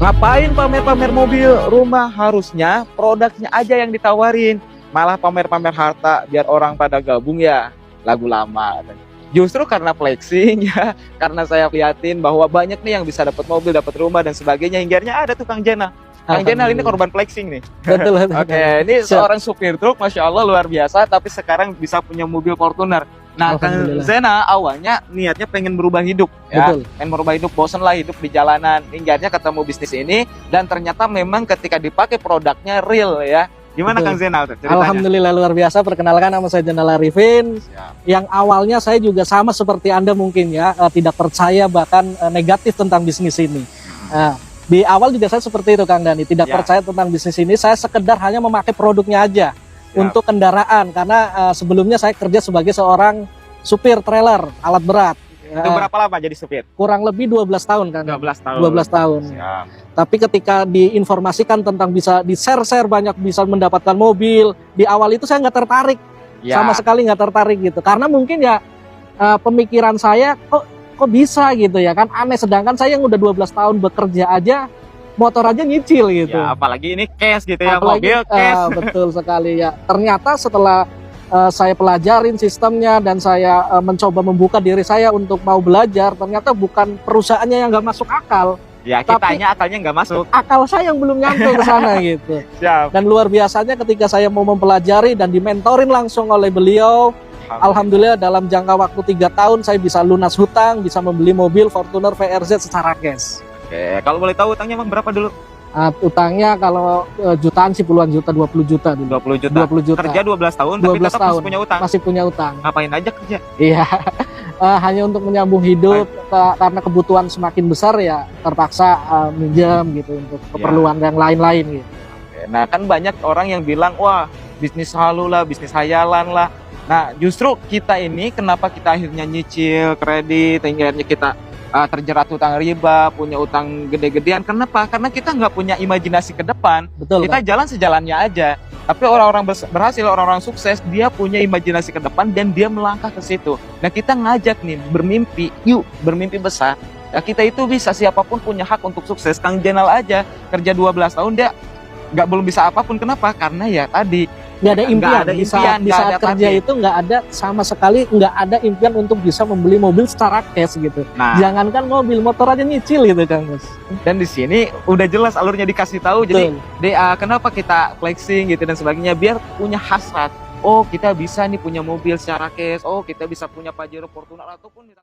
Ngapain pamer-pamer mobil, rumah? Harusnya produknya aja yang ditawarin. Malah pamer-pamer harta biar orang pada gabung ya lagu lama. Justru karena flexing ya, karena saya liatin bahwa banyak nih yang bisa dapat mobil, dapat rumah dan sebagainya. Hinggirnya ada tuh Kang Jenal. Kang Jenal ini korban flexing nih. Betul. Oke, ini seorang supir truk, Masya Allah luar biasa, tapi sekarang bisa punya mobil Fortuner. Nah, Kang Zena awalnya niatnya pengen berubah hidup, ya, pengen merubah hidup, bosen lah hidup di jalanan. Hinggirnya ketemu bisnis ini dan ternyata memang ketika dipakai produknya real ya. Gimana Kang Zena ceritanya? Alhamdulillah luar biasa. Perkenalkan nama saya Jenal Arifin. Yang awalnya saya juga sama seperti Anda mungkin ya, tidak percaya bahkan negatif tentang bisnis ini. Di awal juga saya seperti itu Kang Dani, tidak percaya tentang bisnis ini. Saya sekedar hanya memakai produknya aja untuk kendaraan, karena sebelumnya saya kerja sebagai seorang supir trailer alat berat. Itu berapa lama jadi supir? Kurang lebih 12 tahun kan. 12 tahun. 12 tahun. Siap. Tapi ketika diinformasikan tentang bisa di-share banyak bisa mendapatkan mobil, di awal itu saya nggak tertarik. Sama sekali nggak tertarik gitu. Karena mungkin ya pemikiran saya kok bisa gitu ya kan, aneh. Sedangkan saya yang udah 12 tahun bekerja aja, motor aja nyicil gitu. Ya, apalagi ini cash gitu ya, apalagi, mobil cash. Betul sekali ya. Ternyata setelah saya pelajarin sistemnya dan saya mencoba membuka diri saya untuk mau belajar, ternyata bukan perusahaannya yang nggak masuk akal. Ya, kitanya akalnya nggak masuk. Akal saya yang belum nyampe ke sana gitu. Siap. Dan luar biasanya ketika saya mau mempelajari dan dimentorin langsung oleh beliau, Alhamdulillah dalam jangka waktu 3 tahun saya bisa lunas hutang, bisa membeli mobil Fortuner VRZ secara cash. Oke, kalau boleh tahu utangnya berapa dulu? Utangnya kalau jutaan sih puluhan juta, 20 juta dulu. 20 juta. 20 juta. Kerja 12 tahun 12 tapi tetap tahun. masih punya utang. Masih punya utang. Ngapain aja kerja? Iya. Hanya untuk menyambung hidup, karena kebutuhan semakin besar ya terpaksa minjem gitu untuk keperluan yang lain-lain gitu. Oke, nah kan banyak orang yang bilang wah bisnis halu lah, bisnis hayalan lah. Nah justru kita ini kenapa kita akhirnya nyicil kredit, akhirnya kita terjerat utang riba, punya utang gede-gedean. Kenapa? Karena kita nggak punya imajinasi ke depan. Betul, kita jalan sejalannya aja. Tapi orang-orang berhasil, orang-orang sukses, dia punya imajinasi ke depan dan dia melangkah ke situ. Nah kita ngajak nih bermimpi, yuk bermimpi besar. Ya, kita itu bisa, siapapun punya hak untuk sukses. Kang Jenal aja kerja 12 tahun dia belum bisa apapun. Kenapa? Karena ya tadi nggak ada impian. Di saat kerja itu nggak ada sama sekali, nggak ada impian untuk bisa membeli mobil secara cash gitu. Nah, jangankan mobil, motor aja nyicil gitu Kang Gus. Dan di sini udah jelas alurnya dikasih tahu. Betul. Jadi kenapa kita flexing gitu dan sebagainya, biar punya hasrat. Oh kita bisa nih punya mobil secara cash. Oh kita bisa punya Pajero Fortuner ataupun